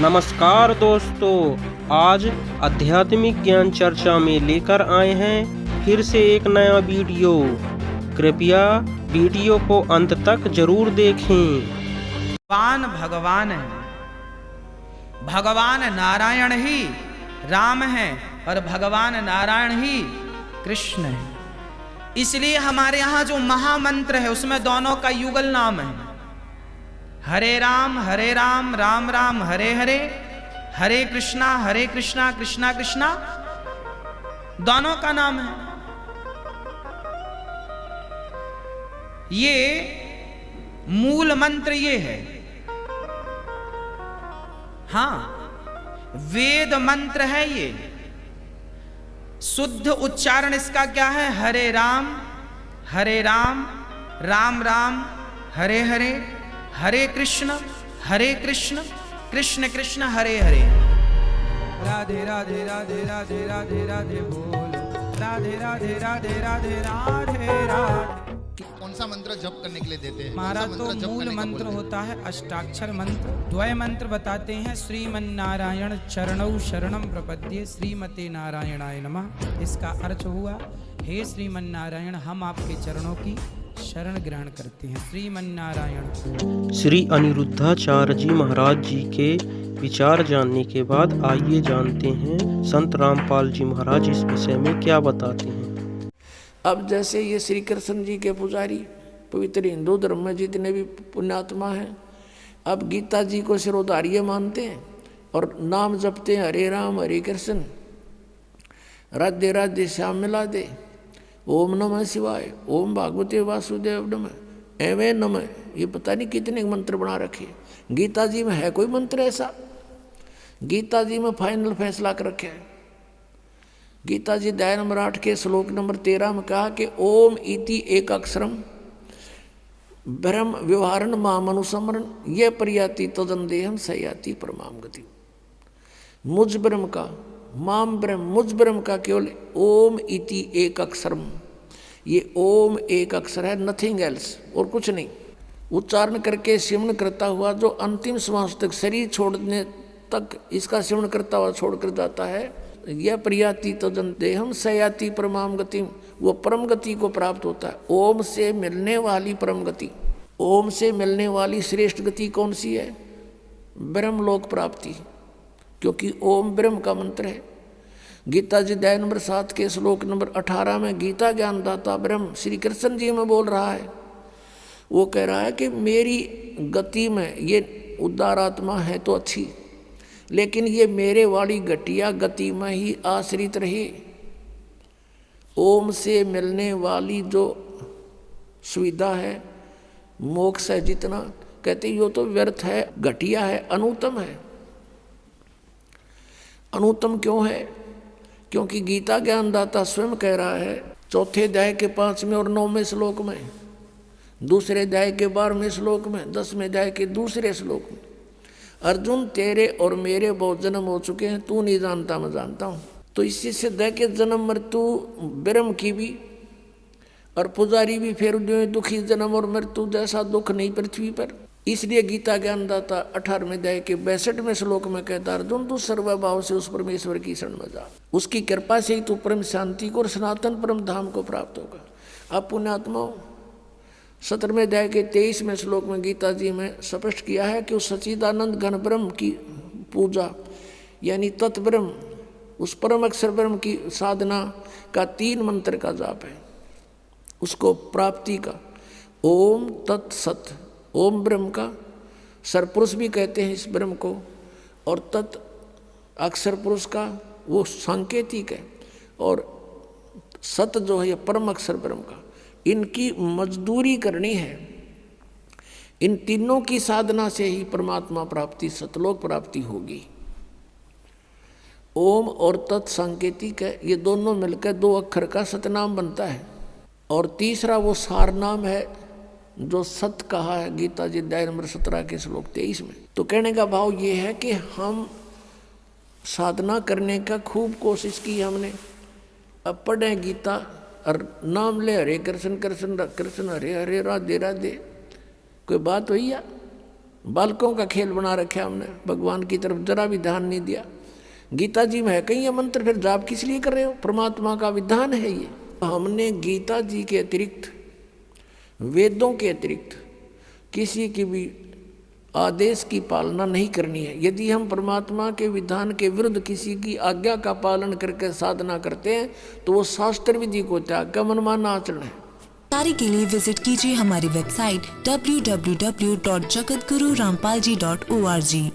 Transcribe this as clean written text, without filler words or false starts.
नमस्कार दोस्तों, आज आध्यात्मिक ज्ञान चर्चा में लेकर आए हैं फिर से एक नया वीडियो। कृपया वीडियो को अंत तक जरूर देखें। भगवान है, भगवान नारायण ही राम है और भगवान नारायण ही कृष्ण है। इसलिए हमारे यहाँ जो महामंत्र है उसमें दोनों का युगल नाम है, हरे राम राम राम हरे हरे, हरे कृष्णा कृष्णा कृष्णा, दोनों का नाम है। ये मूल मंत्र ये है। हाँ, वेद मंत्र है ये। शुद्ध उच्चारण इसका क्या है? हरे राम राम राम हरे हरे, हरे कृष्ण कृष्ण कृष्ण हरे हरे। राधे राधे राधे राधे राधे राधे बोल, राधे राधे राधे राधे राधे राधे। कौन सा मंत्र जप करने के लिए देते हैं? हमारा तो मूल मंत्र होता है अष्टाक्षर मंत्र। द्वय मंत्र बताते हैं, श्रीमन्नारायण चरणौ शरणम प्रपद्ये, श्रीमते नारायणाय नमः। इसका अर्थ हुआ, हे श्रीमन्नारायण, हम आपके चरणों की शरण ग्रहण करते हैं। श्रीमन्नारायण। श्री अनिरुद्धाचार्य जी महाराज जी के विचार जानने के बाद आइए जानते हैं संत रामपाल जी महाराज इस विषय में क्या बताते हैं। अब जैसे ये श्री कृष्ण जी के पुजारी पवित्र हिंदू धर्म में जितने भी पुण्यात्मा हैं, अब गीता जी को सिरोधार्य मानते हैं और नाम जपते हैं, हरे राम हरे कृष्ण, राधे राधे श्याम मिला दे, ओम नमः शिवाय, ओम भागवते वासुदेव नमः, एवं नमः। ये पता नहीं कितने मंत्र बना रखे। गीता जी में है कोई मंत्र ऐसा? गीता जी में फाइनल फैसला कर रखे है। गीता जी अध्याय नंबर 8 के श्लोक नंबर 13 में कहा कि ओम इति एक अक्षरम ब्रह्म व्यवहारण मामनुसमरण ये प्रयाति तदंदेहम सयाति परमाम गति। मुझ ब्रह्म का, माम ब्रह्म, मुझ ब्रह्म का केवल ओम इति एक अक्षरम, ये ओम एक अक्षर है, नथिंग एल्स, और कुछ नहीं। उच्चारण करके सिमरण करता हुआ जो अंतिम श्वास तक, शरीर छोड़ने तक इसका सिमरण करता हुआ छोड़कर जाता है, यह प्रयाति तदंतेहम सयाति परमाम गति, वो परम गति को प्राप्त होता है। ओम से मिलने वाली परम गति, ओम से मिलने वाली श्रेष्ठ गति कौन सी है? ब्रह्मलोक प्राप्ति, क्योंकि ओम ब्रह्म का मंत्र है। गीता जी अध्याय नंबर 7 के श्लोक नंबर 18 में गीता ज्ञानदाता ब्रह्म श्री कृष्ण जी में बोल रहा है। वो कह रहा है कि मेरी गति में ये उदार आत्मा है तो अच्छी, लेकिन ये मेरे वाली घटिया गति में ही आश्रित रहे। ओम से मिलने वाली जो सुविधा है, मोक्ष है, जितना कहते यो तो व्यर्थ है, घटिया है, अनुत्तम है। अनुत्तम क्यों है? क्योंकि गीता ज्ञानदाता स्वयं कह रहा है, चौथे अध्याय के 5वें और 9वें श्लोक में, दूसरे अध्याय के 12वें श्लोक में, 10वें अध्याय के दूसरे श्लोक में, अर्जुन तेरे और मेरे बहुत जन्म हो चुके हैं, तू नहीं जानता मैं जानता हूँ। तो इससे सिद्ध है कि जन्म मृत्यु ब्रह्म की भी और पुजारी भी फिर दुखी, जन्म और मृत्यु जैसा दुख नहीं पृथ्वी पर। इसलिए गीता ज्ञानदाता 18वें अध्याय के 62वें श्लोक में कहता, अर्जुन तू सर्वभाव से उस परमेश्वर की शरण में जा, उसकी कृपा से ही तू परम शांति को और सनातन परम धाम को प्राप्त होगा। अब पुण्यात्माओं, 17वें अध्याय के 23वें श्लोक में गीता जी में स्पष्ट किया है कि उस सच्चिदानंद घन ब्रह्म की पूजा यानी तत्ब्रह्म, उस परम अक्षर ब्रह्म की साधना का 3 मंत्र का जाप है, उसको प्राप्ति का। ओम तत्सत, ओम ब्रह्म का सरपुरुष भी कहते हैं इस ब्रह्म को, और तत् अक्षर पुरुष का वो सांकेतिक है, और सत जो है परम अक्षर ब्रह्म का। इनकी मजदूरी करनी है। इन तीनों की साधना से ही परमात्मा प्राप्ति, सतलोक प्राप्ति होगी। ओम और तत् सांकेतिक है, ये दोनों मिलकर 2 अक्षर का सतनाम बनता है। और तीसरा वो सार नाम है जो सत कहा है गीता जी अध्याय नंबर 17 के श्लोक 23 में। तो कहने का भाव ये है कि हम साधना करने का खूब कोशिश की हमने, अब पढ़े गीता और नाम ले हरे कृष्ण कृष्ण कृष्ण हरे हरे राधे राधे, कोई बात हुई या? बालकों का खेल बना रखा हमने, भगवान की तरफ जरा भी ध्यान नहीं दिया। गीता जी में है कहीं ये मंत्र, फिर जाप किस लिए कर रहे हो? परमात्मा का विधान है ये। हमने गीता जी के अतिरिक्त, वेदों के अतिरिक्त किसी की भी आदेश की पालना नहीं करनी है। यदि हम परमात्मा के विधान के विरुद्ध किसी की आज्ञा का पालन करके साधना करते हैं तो वो शास्त्र विधि को त्याग कर मनमाना आचरण है। जानकारी के लिए विजिट कीजिए हमारी वेबसाइट www.jagatgururampalji.org।